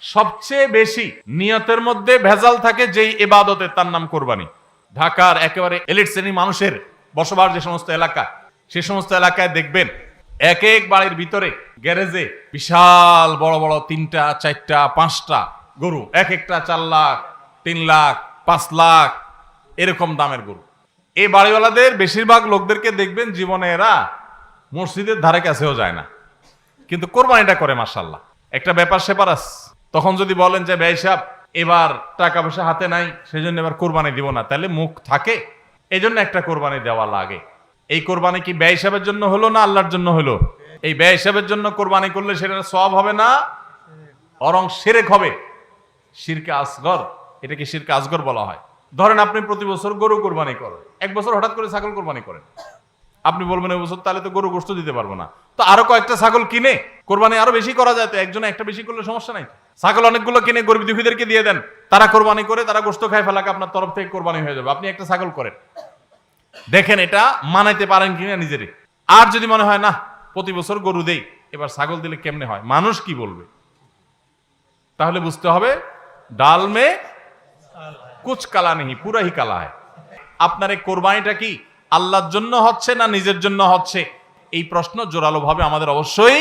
সবচেয়ে বেশি নিয়তের মধ্যে ভেজাল থাকে যেই ইবাদতে, তার নাম কোরবানি। ঢাকার একেবারে এলিট শ্রেণীর মানুষের বসবাস যে সমস্ত এলাকা, সে সমস্ত এলাকায় দেখবেন এক এক বাড়ির ভিতরে গ্যারেজে বিশাল বড় বড় 3টা 4টা 5টা গরু, এক একটা 4 লাখ 3 লাখ 5 লাখ এরকম দামের গরু। এই বাড়িওয়ালাদের বেশিরভাগ লোকদেরকে দেখবেন জীবনে এরা মসজিদের ধারে কাছেও যায় না, কিন্তু কোরবানিটা করে মাশাআল্লাহ। একটা ব্যাপার সেপার আছে, তখন যদি বলেন যে ভাই সাহেব এবার টাকা পয়সা হাতে নাই, সেই জন্য এবার কোরবানি দিব না, তাহলে মুখ থাকে। এই জন্য একটা কোরবানি দেওয়া লাগে। এই কোরবানি কি ব্যয় হিসাবের জন্য হলো না আল্লাহর জন্য হলো? এই ব্যয় হিসাবের জন্য কোরবানি করলে সেটা সওয়াব হবে না, বরং শিরক হবে, শিরকে আসগর। এটাকে শিরকে আসগর বলা হয়। ধরেন আপনি প্রতি বছর গরু কোরবানি করেন, এক বছর হঠাৎ করে ছাগল কোরবানি করেন, আপনি বলবেন এই বছর তাহলে তো গরু গোশত দিতে পারবো না, তো আরো কয়েকটা ছাগল কিনে কোরবানি আরো বেশি করা যায়, তো একজনে একটা বেশি করলে সমস্যা নাই। ছাগল অনেকগুলো কিনে গরিব দুঃখীদেরকে দিয়ে দেন, তারা কোরবানি করে, তারা গোশত খায় ফেলাকে আপনার তরফ থেকে কোরবানি হয়ে যাবে। আপনি একটা ছাগল করেন, দেখেন এটা মানাইতে পারেন কিনা নিজেরে। আর যদি মনে হয় না প্রতি বছর গরু দেই, এবার ছাগল দিলে কেমনে হয়, মানুষ কি বলবে, তাহলে বুঝতে হবে ডাল মে কুচ কালা নেই, পুরা হি কালা হয়। আপনার এই কোরবানিটা কি আল্লাহর জন্য হচ্ছে না নিজের জন্য হচ্ছে, এই প্রশ্ন জোরালো ভাবে আমাদের অবশ্যই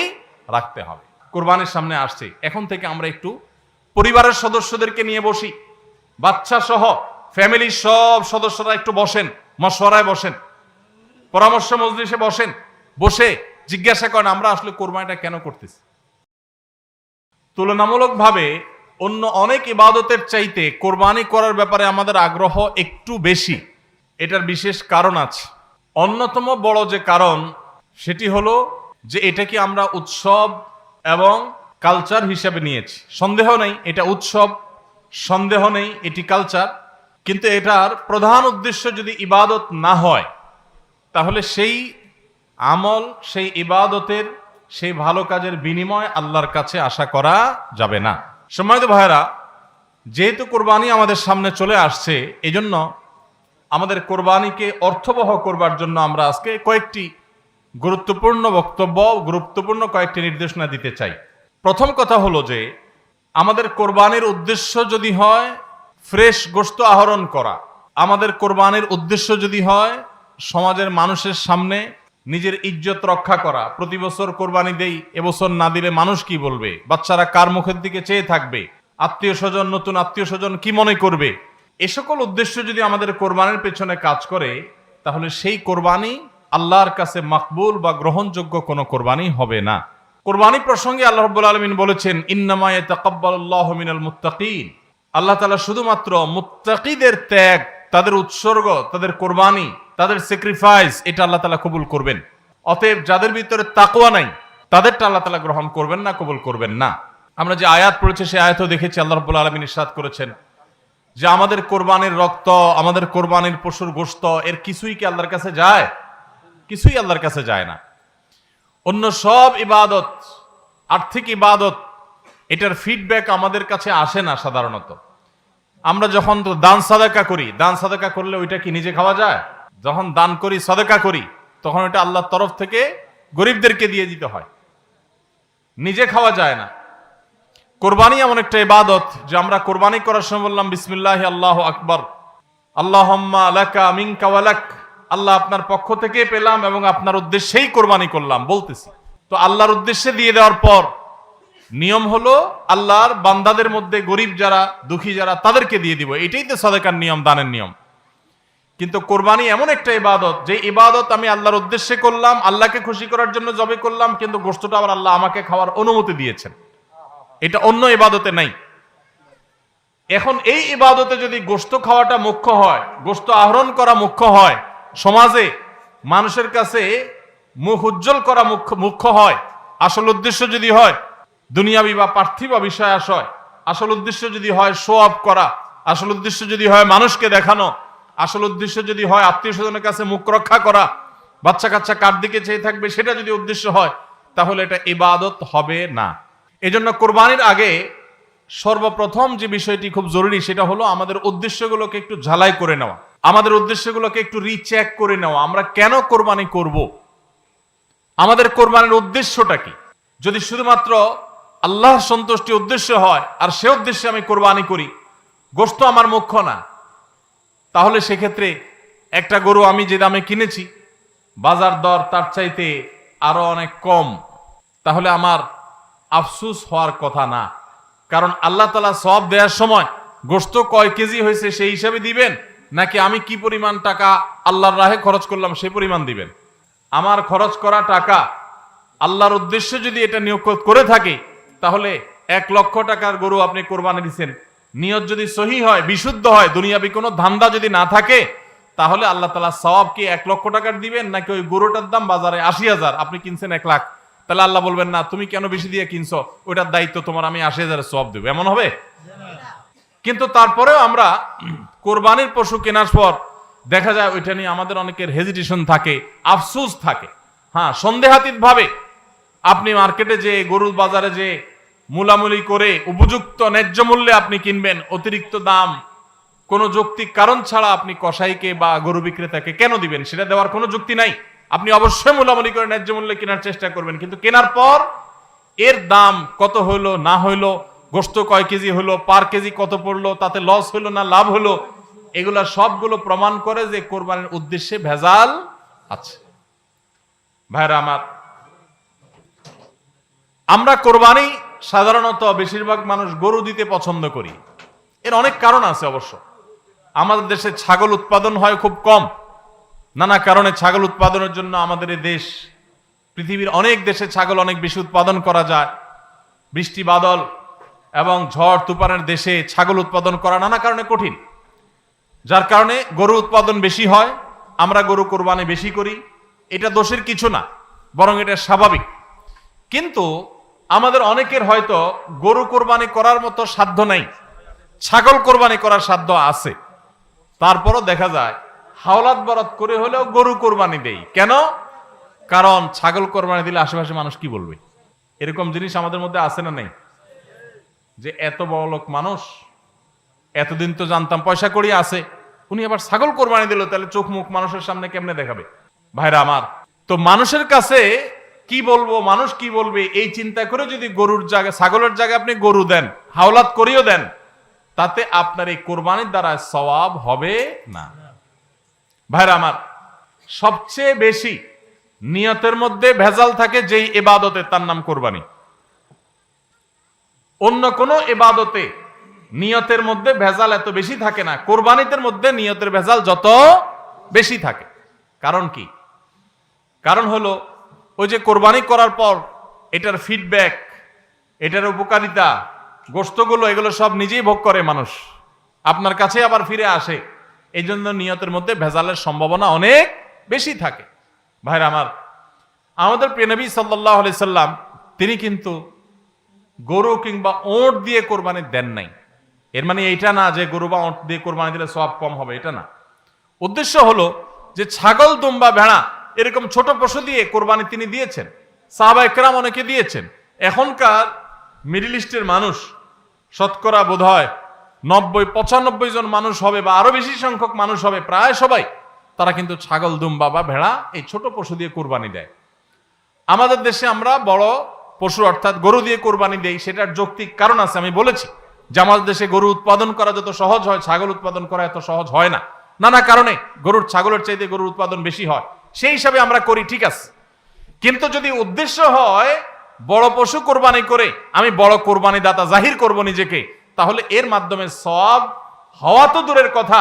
রাখতে হবে। কোরবানির সামনে আসছে, এখন থেকে আমরা একটু পরিবারের সদস্যদেরকে নিয়ে বসি, বাচ্চা সহ ফ্যামিলির সব সদস্যরা একটু বসেন, মশওয়ারায় বসেন, পরামর্শ মজলিসে বসেন, বসে জিজ্ঞাসা করেন আমরা আসলে কোরবানিটা কেন করতেছি। তুলনামূলকভাবে অন্য অনেক ইবাদতের চাইতে কোরবানি করার ব্যাপারে আমাদের আগ্রহ একটু বেশি। এটার বিশেষ কারণ আছে। অন্যতম বড় যে কারণ সেটি হলো যে এটাকে আমরা উৎসব এবং কালচার হিসেবে নিয়েছি। সন্দেহ নেই এটা উৎসব, সন্দেহ নেই এটি কালচার, কিন্তু এটার প্রধান উদ্দেশ্য যদি ইবাদত না হয়, তাহলে সেই আমল, সেই ইবাদতের, সেই ভালো কাজের বিনিময় আল্লাহর কাছে আশা করা যাবে না। সম্মানিত ভাইরা, যেহেতু কোরবানি আমাদের সামনে চলে আসছে, এজন্য আমাদের কোরবানিকে অর্থবহ করবার জন্য আমরা আজকে কয়েকটি গুরুত্বপূর্ণ বক্তব্য, গুরুত্বপূর্ণ কয়েকটি নির্দেশনা দিতে চাই। প্রথম কথা হলো যে আমাদের কোরবানির উদ্দেশ্য যদি হয় ফ্রেশ গোশত আহরণ করা, আমাদের কোরবানির উদ্দেশ্য যদি হয় সমাজের মানুষের সামনে নিজের ইজ্জত রক্ষা করা, প্রতি বছর কোরবানি দেই, এবছর না দিলে মানুষ কি বলবে, বাচ্চারা কার মুখের দিকে চেয়ে থাকবে, আত্মীয় স্বজন, নতুন আত্মীয় স্বজন কি মনে করবে, এ সকল উদ্দেশ্য যদি আমাদের কোরবানির পেছনে কাজ করে, তাহলে সেই কোরবানি আল্লাহর কাছে মাকবুল বা গ্রহণযোগ্য কোনো কোরবানি হবে না। কোরবানি প্রসঙ্গে আল্লাহ রাব্বুল আলামিন বলেছেন ইন্নামা ইয়াতাকাব্বালুল্লাহু মিনাল মুত্তাকিন, আল্লাহ তাআলা শুধুমাত্র মুত্তাকিদের ত্যাগ, তাদের উৎসর্গ, তাদের কোরবানি, তাদের স্যাক্রিফাইস, এটা আল্লাহ তাআলা কবুল করবেন। অতএব যাদের ভিতরে তাকওয়া নাই তাদেরটা আল্লাহ তাআলা গ্রহণ করবেন না, কবুল করবেন না। আমরা যে আয়াত পড়েছি সেই আয়াতও দেখেছি আল্লাহ রাব্বুল আলামিন ইরশাদ করেছেন যে আমাদের কোরবানির রক্ত, আমাদের কোরবানির পশুর গোশত, এর কিছুই কি আল্লাহর কাছে যায়? কিছুই আল্লাহর কাছে যায় না। অন্য সব ইবাদত, আর্থিক ইবাদত, এটার ফিডব্যাক আমাদের কাছে আসে না সাধারণত। আমরা যখন দান সাদাকা করি, দান সাদাকা করলে ওইটা কি নিজে খাওয়া যায়? যখন দান করি, সাদাকা করি, তখন ওইটা আল্লাহর তরফ থেকে গরিবদেরকে দিয়ে দিতে হয়, নিজে খাওয়া যায় না। কোরবানি এমন একটা ইবাদত যে আমরা কোরবানি করার সময় বললাম বিসমিল্লাহি আল্লাহু আকবার, আল্লাহুম্মা লাকা মিনকা ওয়া লাক, আল্লাহ আপনার পক্ষ থেকে পেলাম এবং আপনার উদ্দেশ্যেই কোরবানি করলাম বলতেছি। তো আল্লাহর উদ্দেশ্যে দিয়ে দেওয়ার পর নিয়ম হলো আল্লাহর বান্দাদের মধ্যে গরিব যারা, দুঃখী যারা, তাদেরকে দিয়ে দিব, এটাই তো সাদাকার নিয়ম, দানের নিয়ম। কিন্তু কোরবানি এমন একটা ইবাদত যে ইবাদত আমি আল্লাহর উদ্দেশ্যে করলাম, আল্লাহকে খুশি করার জন্য জবে করলাম, কিন্তু গোশতটা আবার আল্লাহ আমাকে খাওয়ার অনুমতি দিয়েছেন, এটা অন্য ইবাদতে নাই। এখন এই ইবাদতে যদি গোশত খাওয়াটা মুখ্য হয়, গোশত আহরণ করা মুখ্য হয়, সমাজে মানুষের কাছে মুখ উজ্জ্বল করা মুখ্য হয়, আসল উদ্দেশ্য যদি হয় দুনিয়াবি বা পার্থিব বিষয় আশয়, আসল উদ্দেশ্য যদি হয় শো অফ করা, আসল উদ্দেশ্য যদি হয় মানুষকে দেখানো, আসল উদ্দেশ্য যদি হয় আত্মীয় স্বজনের কাছে মুখ রক্ষা করা, বাচ্চা কাচ্চা কার দিকে চেয়ে থাকবে, সেটা যদি উদ্দেশ্য হয়, তাহলে এটা ইবাদত হবে না। এজন্য কোরবানির আগে সর্বপ্রথম যে বিষয়টি খুব জরুরি সেটা হলো আমাদের উদ্দেশ্যগুলোকে একটু ঝালাই করে নেওয়া, আমাদের উদ্দেশ্যগুলোকে একটু রিচেক করে নেওয়া। আমরা কেন কোরবানি করব, আমাদের কোরবানির উদ্দেশ্যটা কি? যদি শুধুমাত্র আল্লাহ সন্তুষ্টি উদ্দেশ্য হয় আর সে উদ্দেশ্যে আমি কোরবানি করি, গোশত আমার মুখ্য না, তাহলে সেক্ষেত্রে একটা গরু আমি যে দামে কিনেছি বাজার দর তার চাইতে আরো অনেক কম, তাহলে আমার আফসুস হওয়ার কথা না। কারণ আল্লাহ তাআলা সওয়াব দেওয়ার সময় গোশত কয় কেজি হয়েছে সেই হিসাবে দিবেন, নাকি আমি কি পরিমাণ টাকা আল্লাহর রাহে খরচ করলাম সেই পরিমাণ দিবেন? আমার খরচ করা টাকা আল্লাহর উদ্দেশ্যে যদি এটা নিয়োগ করে থাকে, তাহলে 1,00,000 টাকার গরু আপনি কোরবানি দিচ্ছেন, নিয়ত যদি সহি হয়, বিশুদ্ধ হয়, দুনিয়াবি কোনো ধান্দা যদি না থাকে, তাহলে আল্লাহ তাআলা সওয়াব কি 1,00,000 টাকার দিবেন, নাকি ওই গরুটার দাম বাজারে 80,000, আপনি কিনছেন 1,00,000, তাহলে আল্লাহ বলবেন না তুমি কেন বেশি দিয়ে কিনছো, ওইটার দায়িত্ব তোমার, আমি 80,000 সওয়াব দেব, এমন হবে? কিন্তু তারপরেও আমরা কোরবানির পশু কেনার পর দেখা যায় ওইটা নিয়ে আমাদের অনেকের হেজিটেশন থাকে, আফসোস থাকে। হ্যাঁ, সন্দেহাতীত ভাবে আপনি মার্কেটে যে গরুর বাজারে যে মূলামূলি করে উপযুক্ত ন্যায্য মূল্যে আপনি কিনবেন, অতিরিক্ত দাম কোনো যৌক্তিক কারণ ছাড়া আপনি কসাইকে বা গরু বিক্রেতাকে কেন দিবেন? সেটা দেওয়ার কোনো যুক্তি নাই। আপনি অবশ্যই মূলামূলি করে ন্যায্য মূল্যে কেনার চেষ্টা করবেন, কিন্তু কেনার পর এর দাম কত হইলো না হইলো, গোশত কয় কেজি হলো, পার কেজি কত পড়লো, তাতে লস হইলো না লাভ হলো, এগুলা সবগুলো প্রমাণ করে যে কোরবানির উদ্দেশ্যে ভেজাল আছে। ভাইরা আমার, আমরা কোরবানি সাধারণত বেশিরভাগ মানুষ গরু দিতে পছন্দ করি। এর অনেক কারণ আছে অবশ্য। আমাদের দেশে ছাগল উৎপাদন হয় খুব কম, নানা কারণে ছাগল উৎপাদনের জন্য আমাদের এই দেশ, পৃথিবীর অনেক দেশে ছাগল অনেক বেশি উৎপাদন করা যায়। বৃষ্টি বাদল এবং ঝড় তুফানের দেশে ছাগল উৎপাদন করা নানা কারণে কঠিন, যার কারণে গরু উৎপাদন বেশি হয়, আমরা গরু কোরবানি বেশি করি। এটা দোষের কিছু না, বরং এটা স্বাভাবিক। কিন্তু আমাদের অনেকের হয়তো গরু কোরবানি করার মতো সাধ্য নাই, ছাগল কোরবানি করার সাধ্য আছে, তারপরও দেখা যায় হাওলাত বরাত করে হলেও গরু কোরবানি দেই। কেন? কারণ ছাগল কোরবানি দিলে আশেপাশে মানুষ কি বলবে। এরকম জিনিস আমাদের মধ্যে আছে না নেই? যে এত বড় লোক মানুষ, এতদিন তো জানতাম পয়সা করি আছে, উনি আবার ছাগল কোরবানি দিল, তাহলে চোখ মুখ মানুষের সামনে কেমনে দেখাবে? ভাইরা আমার, তো মানুষের কাছে কি বলবো, মানুষ কি বলবে, এই চিন্তা করে যদি গরুর জায়গায় ছাগলের জায়গায় আপনি গরু দেন, হাওলাত করিও দেন, তাতে আপনার এই কোরবানির দ্বারা সওয়াব হবে না। ভাইরা আমার, সবচেয়ে বেশি নিয়তের মধ্যে ভেজাল থাকে যেই ইবাদতে, তার নাম কোরবানি। অন্য কোন ইবাদতে নিয়তের মধ্যে ভেজাল এত বেশি থাকে না, কোরবানিদের মধ্যে নিয়তের ভেজাল যত বেশি থাকে। কারণ কি? কারণ হলো ওই যে কোরবানি করার পর এটার ফিডব্যাক, এটার উপকারিতা, গোশতগুলো, এগুলো সব নিজেই ভোগ করে মানুষ, আপনার কাছে আবার ফিরে আসে। এই জন্য নিয়তের মধ্যে ভেজালের সম্ভাবনা অনেক বেশি থাকে। ভাইরা আমার, আমাদের প্রিয় নবী সাল্লাল্লাহু আলাইহি সাল্লাম তিনি কিন্তু গরু কিংবা ওঁট দিয়ে কোরবানি দেন নাই। এর মানে এইটা না যে গরু বা ওঁট দিয়ে কোরবানি দিলে সওয়াব কম হবে, এটা না। উদ্দেশ্য হলো যে ছাগল, দুম্বা, ভেড়া এরকম ছোট পশু দিয়ে কোরবানি তিনি দিয়েছেন, সাহাবায়ে কেরাম অনেকে দিয়েছেন। এখনকার মিডল ইস্টের মানুষ শতকরা বোধহয় 90-95 জন মানুষ হবে, বা আরো বেশি সংখ্যক মানুষ হবে, প্রায় সবাই, তারা কিন্তু ছাগল, দুম্বা বা ভেড়া এই ছোট পশু দিয়ে কোরবানি দেয়। আমাদের দেশে আমরা বড় পশু অর্থাৎ গরু দিয়ে কোরবানি দেই, সেটার যৌক্তিক কারণ আছে। আমি বলেছি যে আমাদের দেশে গরু উৎপাদন করা যত সহজ হয়, ছাগল উৎপাদন করা এত সহজ হয় না, নানা কারণে ছাগলের চাইতে গরুর উৎপাদন বেশি হয়, সেই হিসাবে আমরা করি, ঠিক আছে। কিন্তু যদি উদ্দেশ্য হয় বড় পশু কোরবানি করে আমি বড় কোরবানি দাতা জাহির করব নিজেকে, তাহলে এর মাধ্যমে সওয়াব হওয়া তো দূরের কথা,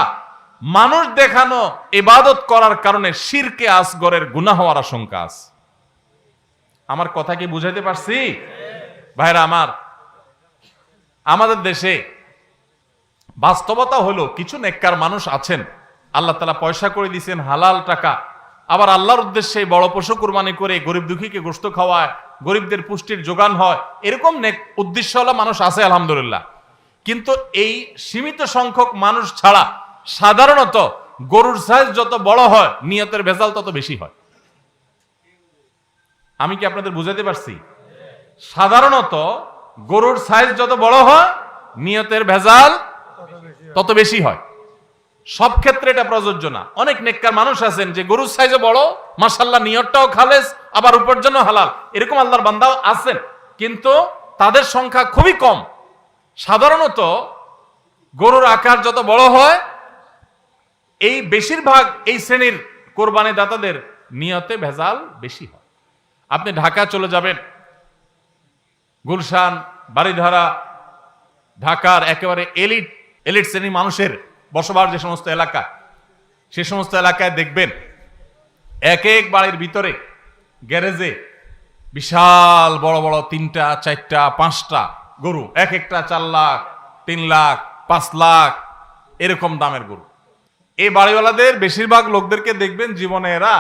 মানুষ দেখানো ইবাদত করার কারণে শিরকে আসগরের গুনাহ হওয়ার আশঙ্কা আছে। আমার কথা কি বুঝাইতে পারছি? ভাইরা আমার, আমাদের দেশে বাস্তবতা হলো কিছু নেককার মানুষ আছেন, আল্লাহ তাআলা পয়সা করে দিয়েছেন, হালাল টাকা, আবার আল্লাহর উদ্দেশ্যে বড় পশু কুরবানি করে গরিব দুঃখীকে গোশত খাওয়ায়, গরিবদের পুষ্টির যোগান হয়, এরকম নেক উদ্দেশ্যওয়ালা মানুষ আছে আলহামদুলিল্লাহ। কিন্তু এই সীমিত সংখ্যক মানুষ ছাড়া সাধারণত গরুর সাইজ যত বড় হয় নিয়তের ভেজাল তত বেশি হয়। আমি কি আপনাদের বুঝাতে পারছি? সাধারণত গরুর সাইজ যত বড় হয় নিয়তের ভেজাল তত বেশি হয়। সব ক্ষেত্রে এটা প্রযোজ্য না। অনেক নেককার মানুষ আছেন যে গরুর সাইজে বড়, মাশাআল্লাহ নিয়তটাও খালেস, আবার উপার্জনও হালাল, এরকম আল্লাহর বান্দাও আছেন, কিন্তু তাদের সংখ্যা খুবই কম। সাধারণত গরুর আকার যত বড় হয়, এই বেশিরভাগ এই শ্রেণীর কোরবানি দাতাদের নিয়তে ভেজাল বেশি হয়। আপনি ঢাকা চলে যাবেন, গুলশান, বাড়িধারা, ঢাকার একেবারে এলিট শ্রেণীর মানুষের বসবাস যে সমস্ত এলাকা, সে সমস্ত এলাকায় দেখবেন এক এক বাড়ির ভিতরে গ্যারেজে বিশাল বড় বড় 3টা 4টা 5টা গরু, এক একটা 4 লাখ 3 লাখ 5 লাখ এরকম দামের গরু। এই বাড়িওয়ালাদের বেশিরভাগ লোকদেরকে দেখবেন জীবনে এরা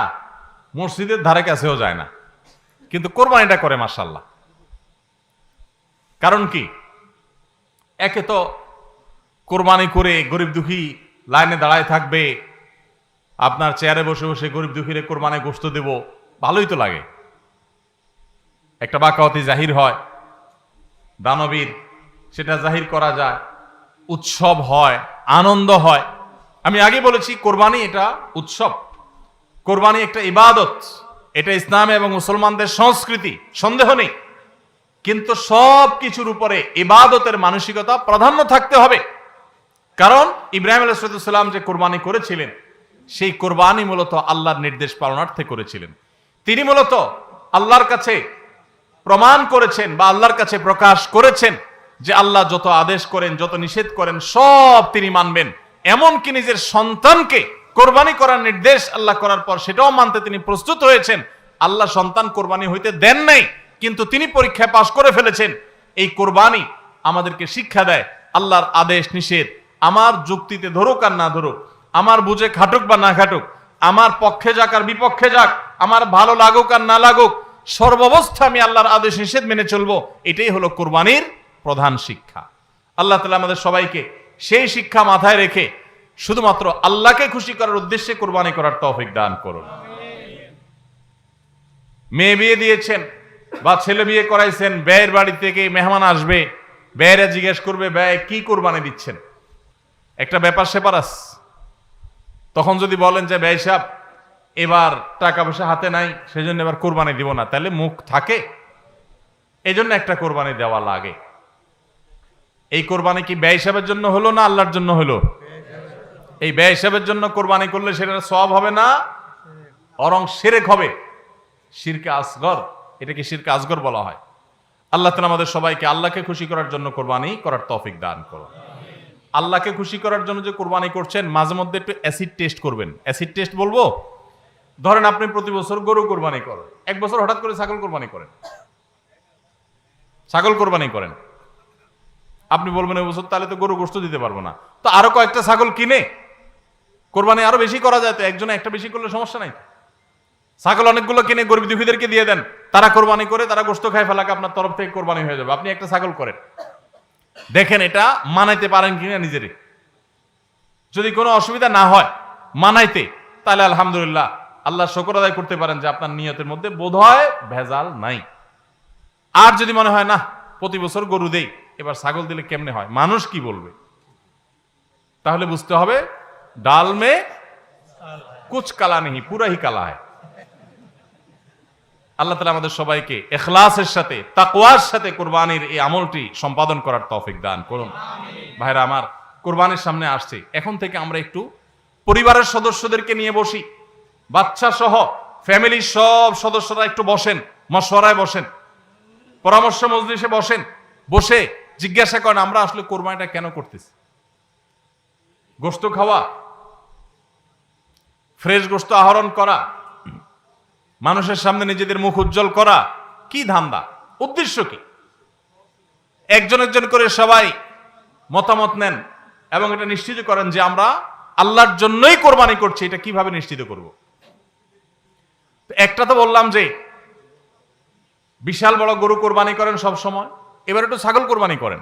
মসজিদের ধারে কাছেও যায় না, কিন্তু কোরবানিটা করে মাশাআল্লাহ। কারণ কি? একে তো কোরবানি করে গরিব দুঃখী লাইনে দাঁড়ায় থাকবে, আপনার চেয়ারে বসে বসে গরিব দুঃখীরে কোরবানি গোশত দেব, ভালোই তো লাগে। একটা বাকাওয়াতি জাহির হয়, দানবীর সেটা জাহির করা যায়, উৎসব হয়, আনন্দ হয়। আমি আগে বলেছি কোরবানি এটা উৎসব, কোরবানি একটা ইবাদত, এটা ইসলাম এবং মুসলমানদের সংস্কৃতি, সন্দেহ নেই। কিন্তু সব কিছুর উপরে ইবাদতের মানসিকতা প্রাধান্য থাকতে হবে। কারণ ইব্রাহিম আলাইহিস সালাম যে কোরবানি করেছিলেন, সেই কোরবানি মূলত আল্লাহর নির্দেশ পালনার্থে করেছিলেন। তিনি মূলত আল্লাহর কাছে প্রমাণ করেছেন বা আল্লাহর কাছে প্রকাশ করেছেন যে আল্লাহ যত আদেশ করেন, যত নিষেধ করেন সব তিনি মানবেন। এমনকি নিজের সন্তানকে কোরবানি করার নির্দেশ আল্লাহ করার পর সেটাও মানতে তিনি প্রস্তুত হয়েছেন। আল্লাহ সন্তান কোরবানি হইতে দেন নাই, কিন্তু তিনি পরীক্ষায় পাশ করে ফেলেছেন। এই কোরবানি আমাদেরকে শিক্ষা দেয় আল্লাহর আদেশ নিষেধ আমার যুক্তিতে ধরুক আর না ধরুক, আমার বুঝে খাটুক বা না খাটুক, আমার পক্ষে যাক আর বিপক্ষে যাক, আমার ভালো লাগুক আর না লাগুক, সর্বাবস্থা আমি আল্লাহর আদেশ নিষেধ মেনে চলবো। এটাই হলো কোরবানির প্রধান শিক্ষা। আল্লাহ তাআলা আমাদের সবাইকে সেই শিক্ষা মাথায় রেখে শুধুমাত্র আল্লাহকে খুশি করার উদ্দেশ্যে কোরবানি করার তৌফিক দান করুন। মেয়ে বিয়ে দিয়েছেন বা ছেলে বিয়ে করাইছেন, ব্যয়ের বাড়ি থেকে মেহমান আসবে, ব্যয়েরা জিজ্ঞেস করবে ব্যয় কি কোরবানি দিচ্ছেন, একটা ব্যাপার সেপার আছে। তখন যদি বলেন যে ব্যয় সাহেব এবার টাকা পয়সা হাতে নাই, সেজন্য এবার কোরবানি দিব না, তাহলে মুখ থাকে? এই জন্য একটা কোরবানি দেওয়া লাগে। এই কোরবানি কি ব্যয় হিসাবের জন্য হলো না আল্লাহর জন্য হলো? এই ব্যয় হিসাবের জন্য কোরবানি করলে সেটা সওয়াব হবে না, বরং শিরক হবে, শিরকে আসগর। এটাকে শিরকে আসগর বলা হয়। আল্লাহ তাআলা আমাদের সবাইকে আল্লাহকে খুশি করার জন্য কোরবানি করার তৌফিক দান করুন। আল্লাহকে খুশি করার জন্য যে কোরবানি করছেন, মাঝে মধ্যে একটু অ্যাসিড টেস্ট করবেন। অ্যাসিড টেস্ট বলবো, ধরেন আপনি প্রতি বছর গরু কোরবানি করেন, এক বছর হঠাৎ করে ছাগল কোরবানি করেন, ছাগল কোরবানি করেন, আপনি বলবেন এই বছর তাহলে তো গরু গোশত দিতে পারবো না, তো আরো কয়েকটা ছাগল কিনে কোরবানি আরো বেশি করা যায়, তো একজনে একটা বেশি করলে সমস্যা নাই। ছাগল অনেকগুলো কিনে গরিব দুঃখীদেরকে দিয়ে দেন, তারা কোরবানি করে, তারা গোশত খায় ফেলাকে আপনার তরফ থেকে কোরবানি হয়ে যাবে। আপনি একটা ছাগল করেন, দেখেন এটা মানাইতে পারেন কিনা নিজেরে। যদি কোনো অসুবিধা না হয় মানাইতে, তাহলে আলহামদুলিল্লাহ আল্লাহ শুকর আদায় করতে পারেন যে আপনার নিয়তের মধ্যে বোধহয় ভেজাল নাই। আর যদি মনে হয় না প্রতি বছর গরু দেই, এবার ছাগল দিলে কেমনে হয়, মানুষ কি বলবে, তাহলে বুঝতে হবে ডাল মে কুচ কালা নেই, পুরা হি কালা হয়। আল্লাহ তাআলা আমাদের সবাইকে ইখলাসের সাথে তাকওয়ার সাথে কুরবানির এই আমলটি সম্পাদন করার তৌফিক দান করুন। ভাইরা আমার, কুরবানির সামনে আসছে, এখন থেকে আমরা একটু পরিবারের সদস্যদেরকে নিয়ে বসি, বাচ্চা সহ ফ্যামিলির সব সদস্যরা একটু বসেন, মশওয়ারায় বসেন, পরামর্শ মজলিসে বসেন, বসে জিজ্ঞাসা করেন আমরা আসলে কোরবানিটা কেন করতেছি। গোশত খাওয়া, ফ্রেশ গোশত আহরণ করা, মানুষের সামনে নিজেদের মুখ উজ্জ্বল করা, কি ধান্দা, উদ্দেশ্য কি? একজন একজন করে সবাই মতামত নেন এবং এটা নিশ্চিত করেন যে আমরা আল্লাহর জন্যই কোরবানি করছি। এটা কিভাবে নিশ্চিত করব? একটা তো বললাম যে বিশাল বড় গরু কোরবানি করেন সব সময়, এবার একটু ছাগল কোরবানি করেন,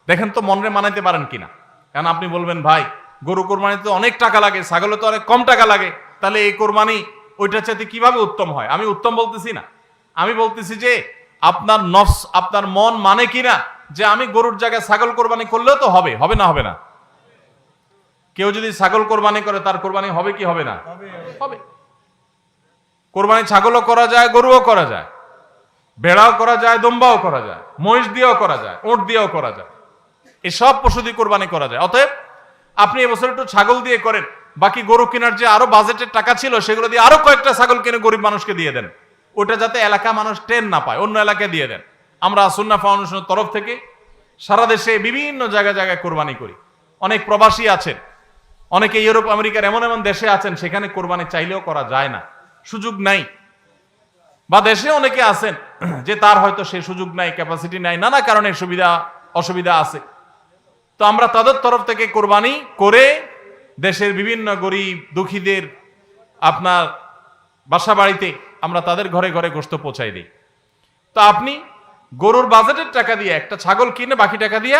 দেখেন তো মনে মানাইতে পারেন কিনা। কারণ আপনি বলবেন ভাই গরু কোরবানিতে অনেক টাকা লাগে, ছাগলে তো অনেক কম টাকা লাগে, তাহলে এই কোরবানি ওইটার চাইতে কিভাবে উত্তম হয়? আমি উত্তম বলতেছি না, আমি বলতেছি যে আপনার নফস, আপনার মন মানে কিনা যে আমি গরুর জায়গায় ছাগল কোরবানি করলেও তো হবে, হবে না হবে না? কেউ যদি ছাগল কোরবানি করে তার কোরবানি হবে কি হবে না? হবে। কোরবানি ছাগলও করা যায়, গরুও করা যায়। ভেড়াও করা যায়, দম্বাও করা যায়, মহিষ দিয়েও করা যায়, ওট দিয়েও করা যায়, এসব পশু দিয়ে কোরবানি করা যায়। অতএব আপনি এবছর একটু ছাগল দিয়ে করেন, বাকি গরু কেনার যে আরো বাজেটের টাকা ছিল সেগুলো দিয়ে আরো কয়েকটা ছাগল কিনে গরিব মানুষকে দিয়ে দেন। ওটা যাতে এলাকা মানুষ টেন না পায়, অন্য এলাকায় দিয়ে দেন। আমরা সুন্নাহ ফাউন্ডেশনের তরফ থেকে সারা দেশে বিভিন্ন জায়গায় জায়গায় কোরবানি করি। অনেক প্রবাসী আছেন, অনেকে ইউরোপ আমেরিকার এমন এমন দেশে আছেন সেখানে কোরবানি চাইলেও করা যায় না, সুযোগ নাই। বা দেশে অনেকে আছেন যে তার হয়তো সে সুযোগ নাই, ক্যাপাসিটি নাই, নানা কারণে সুবিধা অসুবিধা আছে। তো আমরা তাদের তরফ থেকে কোরবানি করে দেশের বিভিন্ন গরিব দুঃখীদের আপনার বাসা বাড়িতে আমরা তাদের ঘরে ঘরে গোশত পৌঁছাই দিই। তো আপনি গরুর বাজেটের টাকা দিয়ে একটা ছাগল কিনে বাকি টাকা দিয়ে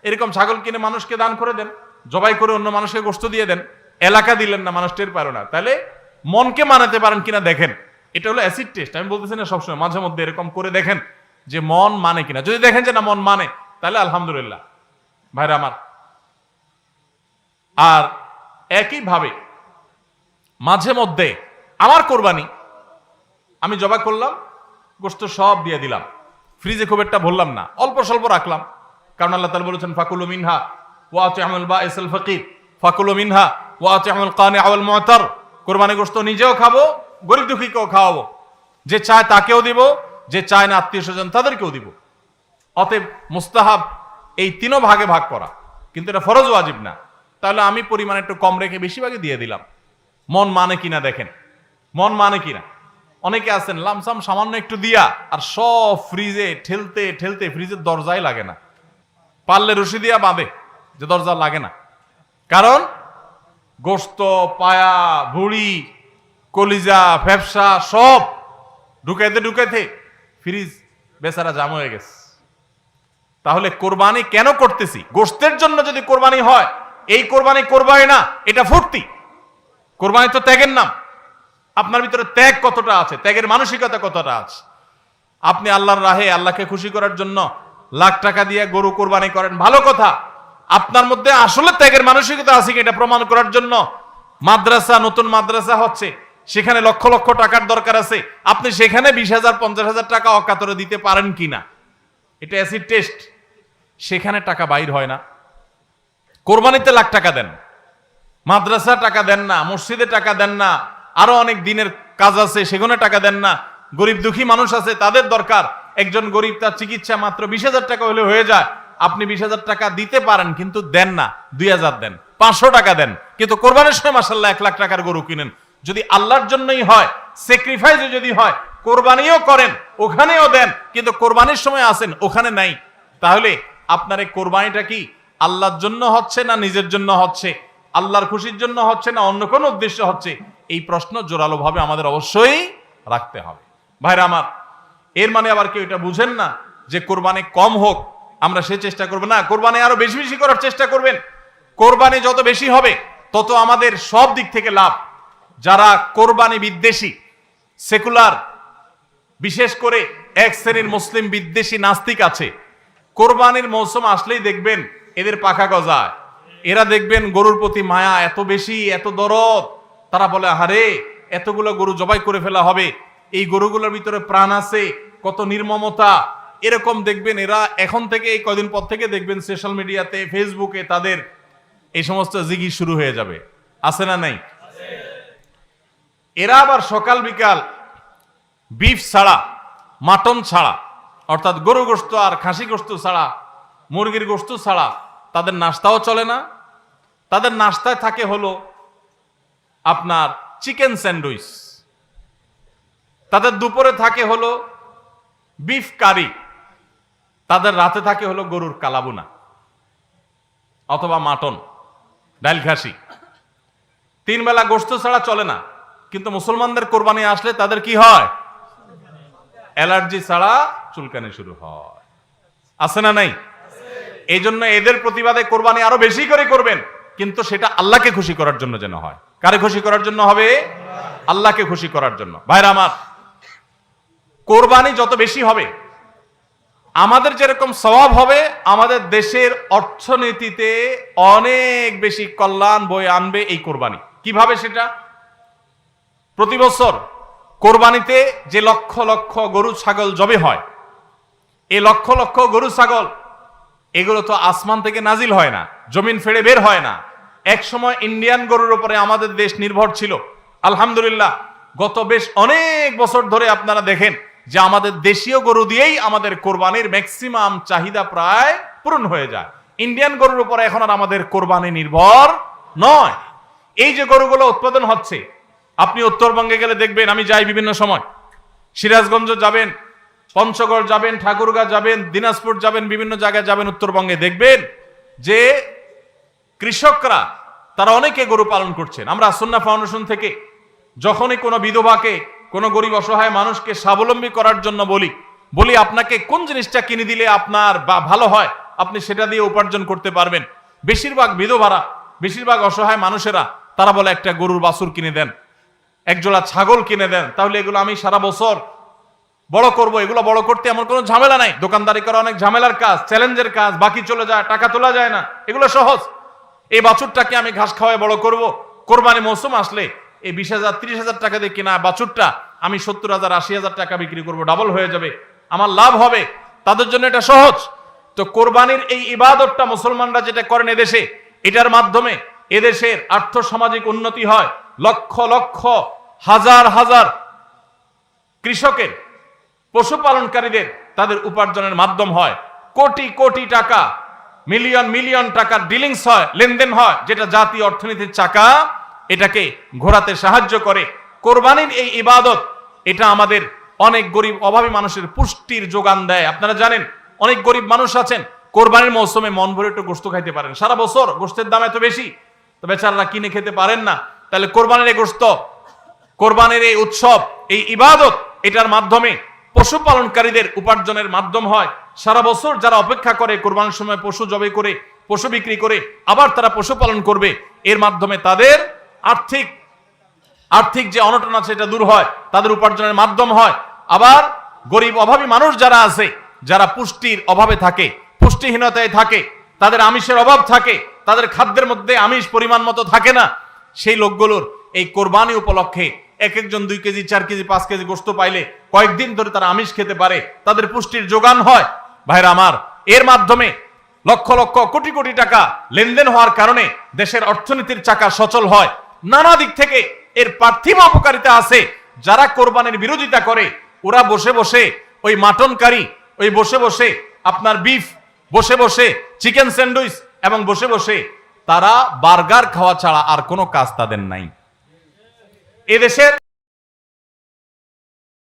এরকম ছাগল কিনে মানুষকে দান করে দেন, জবাই করে অন্য মানুষকে গোশত দিয়ে দেন। এলাকা দিলেন না, মানুষ টের পারো না, তাহলে মনকে মানাতে পারেন কিনা দেখেন। এটা হলো অ্যাসিড টেস্ট। আমি বলতেছি না সবসময়, মাঝে মধ্যে এরকম করে দেখেন যে মন মানে কিনা। যদি দেখেন যে না মন মানে, তাহলে আলহামদুলিল্লাহ ভাইরা আমার। আর একইভাবে মাঝে মধ্যে আমার কোরবানি আমি জবাই করলাম, গোশত সব দিয়ে দিলাম, ফ্রিজে খুব একটা ভরলাম না, অল্প স্বল্প রাখলাম। কারণ আল্লাহ তাআলা বলেছেন ফাকুলু মিনহা ওয়া আতি'মুল বাঈসাল ফাকির, ফাকুলু মিনহা ওয়া আতি'মুল কানি' ওয়াল মু'তার। কোরবানি গোশত নিজেও খাবো, গরিব দুঃখীকেও খাওয়াবো, যে চায় তাকেও দিব, যে চায় না আত্মীয় স্বজন তাদেরকেও দিব। অতএব মুস্তাহাব এই তিনও ভাগে ভাগ করা, কিন্তু এটা ফরজ ওয়াজিব না। তাহলে আমি পরিমাণ একটু কম রেখে বেশিরভাগই দিয়ে দিলাম। মন মানে কিনা দেখেন, মন মানে কিনা। অনেকে আছেন লামসাম সামান্য একটু দিয়া আর সব ফ্রিজে ঠেলতে ঠেলতে ফ্রিজের দরজাই লাগে না, পারলে রশি দিয়া বাঁধে যে দরজা লাগে না। কারণ গোশত, পায়া, ভুড়ি, কলিজা, ফ্যাপসা সব ঢুকাইতে ঢুকাইতে ফ্রিজ বেচারা জাম হয়ে গেছে। তাহলে কোরবানি কেন করতেছি? গোশতের জন্য যদি কোরবানি হয়, এই কোরবানি করবাই না, এটা ফুর্তি। কোরবানি তো ত্যাগের নাম। আপনার ভিতরে ত্যাগ কতটা আছে, ত্যাগের মানসিকতা কতটা আছে। আপনি আল্লাহর রাহে আল্লাহকে খুশি করার জন্য লাখ টাকা দিয়ে গরু কোরবানি করেন, ভালো কথা। আপনার মধ্যে আসলে ত্যাগের মানসিকতা আছে কি এটা প্রমাণ করার জন্য মাদ্রাসা, নতুন মাদ্রাসা হচ্ছে, সেখানে লক্ষ লক্ষ টাকার দরকার আছে, আপনি সেখানে 20,000 50,000 টাকা অকাতরে দিতে পারেন কিনা, এটা অ্যাসিড টেস্ট। সেখানে টাকা বাইর হয় না। কোরবানিতে লাখ টাকা দেন, মাদ্রাসা টাকা দেন না, মসজিদে টাকা দেন না, আরো অনেক দিনের কাজ আছে সেখানে টাকা দেন না। গরিব দুঃখী মানুষ আছে, তাদের দরকার। একজন গরিব তার চিকিৎসা মাত্র 20,000 টাকা হলে হয়ে যায়, আপনি 20,000 টাকা দিতে পারেন কিন্তু দেন না, 2,000 দেন, 500 টাকা দেন, কিন্তু কোরবানির সময় মাশাআল্লাহ 1 লাখ টাকার গরু কিনেন। যদি আল্লাহর জন্যই হয়, স্যাক্রিফাইস যদি হয়, কোরবানিও করেন, ওখানেও দেন, কিন্তু কোরবানির সময় আসেন ওখানে নাই, তাহলে আপনার এই কোরবানিটা কি আল্লাহর জন্য হচ্ছে না নিজের জন্য হচ্ছে, আল্লাহর খুশির জন্য হচ্ছে না অন্য কোনো উদ্দেশ্য হচ্ছে? এই প্রশ্ন জোরালো ভাবে আমাদের অবশ্যই রাখতে হবে। ভাইরা আমার, এর মানে আবার কেউ এটা বুঝেন না যে কোরবানি কম হোক আমরা সে চেষ্টা করব না, কোরবানি আরো বেশি বেশি করার চেষ্টা করবেন। কোরবানি যত বেশি হবে তত আমাদের সব দিক থেকে লাভ। যারা কোরবানি বিদ্বেষী, সেকুলার, বিশেষ করে এক শ্রেণীর মুসলিম বিদ্বেষী নাস্তিক আছে, কোরবানির মৌসুম আসলেই দেখবেন এদের পাখা গজায়। এরা দেখবেন গরুর প্রতি মায়া এত বেশি, এত দরদ, তারা বলে আরে এতগুলো গরু জবাই করে ফেলা হবে, এই গরুগুলোর ভিতরে প্রাণ আছে, কত নির্মমতা। এরকম দেখবেন এরা এখন থেকে, এই কয়দিন পর থেকে দেখবেন সোশ্যাল মিডিয়াতে, ফেসবুকে তাদের এই সমস্ত জিগি শুরু হয়ে যাবে, আছে না নাই? এরা আবার সকাল বিকাল বিফ ছাড়া, মাটন ছাড়া, অর্থাৎ গরু গোশত আর খাসি গোশত ছাড়া, মুরগির গোশত ছাড়া তাদের নাস্তাও চলে না। তাদের নাস্তায় থাকে হলো আপনার চিকেন স্যান্ডউইচ, তাদের দুপুরে থাকে হলো বিফ কারি, তাদের রাতে থাকে হলো গরুর কালাবুনা অথবা মাটন, ডাল খাসি। 3 বেলা গোশত ছাড়া চলে না। কিন্তু মুসলমানদের কোরবানি আসলে তাদের কি হয়? অ্যালার্জি ছাড়া চুলকানি শুরু হয়, আছে না নাই? এই জন্য এদের প্রতিবাদে কোরবানি আরো বেশি করে করবেন, কিন্তু সেটা আল্লাহকে খুশি করার জন্য যেন হয়। কারে খুশি করার জন্য হবে? আল্লাহকে খুশি করার জন্য। ভাইরা আমার, কোরবানি যত বেশি হবে আমাদের যেরকম সওয়াব হবে, আমাদের দেশের অর্থনীতিতে অনেক বেশি কল্যাণ বয়ে আনবে এই কোরবানি। কিভাবে সেটা? প্রতি বছর কোরবানিতে যে লক্ষ লক্ষ গরু ছাগল জবে হয়, এই লক্ষ লক্ষ গরু ছাগল এগুলো তো আসমান থেকে নাজিল হয় না, জমিন ফেড়ে বের হয় না। এক সময় ইন্ডিয়ান গরুর উপরে আমাদের দেশ নির্ভর ছিল। আলহামদুলিল্লাহ গত বেশ অনেক বছর ধরে আপনারা দেখেন যে আমাদের দেশীয় গরু দিয়েই আমাদের কোরবানির ম্যাক্সিমাম চাহিদা প্রায় পূরণ হয়ে যায়। ইন্ডিয়ান গরুর উপরে এখন আর আমাদের কোরবানি নির্ভর নয়। এই যে গরুগুলো উৎপাদন হচ্ছে, আপনি উত্তরবঙ্গে গেলে দেখবেন, আমি যাই বিভিন্ন সময়, সিরাজগঞ্জ যাবেন, পঞ্চগড় যাবেন, ঠাকুরগাঁ যাবেন, দিনাজপুর যাবেন, বিভিন্ন জায়গায় যাবেন উত্তরবঙ্গে, দেখবেন যে কৃষকরা তারা অনেকে গরু পালন করছেন। আমরা সুন্নাহ ফাউন্ডেশন থেকে যখনই কোনো বিধবাকে, কোনো গরিব অসহায় মানুষকে স্বাবলম্বী করার জন্য বলি আপনাকে কোন জিনিসটা কিনে দিলে আপনার ভালো হয়, আপনি সেটা দিয়ে উপার্জন করতে পারবেন। বেশিরভাগ বিধবারা, বেশিরভাগ অসহায় মানুষেরা তারা বলে একটা গরুর বাছুর কিনে দেন, একজোড়া ছাগল কিনে দেন, তাহলে এগুলো আমি সারা বছর বড় করব। এগুলো বড় করতে আমার কোনো ঝামেলা নাই, দোকানদারি করা অনেক ঝামেলার কাজ, চ্যালেঞ্জের কাজ, বাকি চলে যায়, টাকা তোলা যায় না, এগুলো সহজ। এই বাছুরটাকে আমি ঘাস খাওয়ায় বড় করব, কোরবানি মৌসুম আসলে এই 20,000 30,000 টাকা দিয়ে কিনা বাছুরটা আমি 70,000 80,000 টাকা বিক্রি করব, ডাবল হয়ে যাবে, আমার লাভ হবে। তাদের জন্য এটা সহজ। তো কোরবানির এই ইবাদতটা মুসলমানরা যেটা করেন এদেশে, এটার মাধ্যমে এদেশের আর্থ সামাজিক উন্নতি হয়। লক্ষ লক্ষ হাজার হাজার কৃষকের, পশুপালনকারীদের তাদের উপার্জনের মাধ্যম হয়। কোটি কোটি টাকা, মিলিয়ন মিলিয়ন টাকার ডিলিংস হয়, লেনদেন হয়, যেটা জাতীয় অর্থনীতির চাকা এটাকে ঘোরাতে সাহায্য করে। কোরবানির এই ইবাদত এটা আমাদের অনেক গরিব অভাবী মানুষের পুষ্টির যোগান দেয়। আপনারা জানেন অনেক গরিব মানুষ আছেন কোরবানির মৌসুমে মন ভরে একটু গোশত খাইতে পারেন, সারা বছর গোশতের দাম এত বেশি, তো বেচারারা কিনে খেতে পারেন না। তাহলে কোরবানির এই গোশত, কোরবানির এই উৎসব, এই ইবাদত, এটার মাধ্যমে পশুপালনকারীদের উপার্জনের মাধ্যম হয়। সারা বছর যারা অপেক্ষা করে কোরবানির সময় পশু জবাই করে, পশু বিক্রি করে আবার তারা পশুপালন করবে, এর মাধ্যমে তাদের আর্থিক যে অনটন আছে এটা দূর হয়, তাদের উপার্জনের মাধ্যম হয়। আবার গরিব অভাবী মানুষ যারা আছে, যারা পুষ্টির অভাবে থাকে, পুষ্টিহীনতায় থাকে, তাদের আমিষের অভাব থাকে, তাদের খাদ্যের মধ্যে আমিষ পরিমাণ মতো থাকে না, সেই লোকগুলোর এই কোরবানি উপলক্ষে এক একজন 2 কেজি 4 কেজি 5 কেজি গোশত পাইলে কয়েকদিন ধরে তারা আমিষ খেতে পারে, তাদের পুষ্টির যোগান হয়। ভাইরা আমার, এর মাধ্যমে লক্ষ লক্ষ কোটি কোটি টাকা লেনদেন হওয়ার কারণে দেশের অর্থনীতির চাকা সচল হয়। নানা দিক থেকে এর পার্থিব উপকারিতা আছে। যারা কোরবানির বিরোধিতা করে ওরা বসে বসে ওই মাটন কারি, ওই বসে বসে আপনার বিফ, বসে বসে চিকেন স্যান্ডউইচ এবং বসে বসে তারা বার্গার খাওয়া ছাড়া আর কোনো কাজ তাদের নাই। এদেশের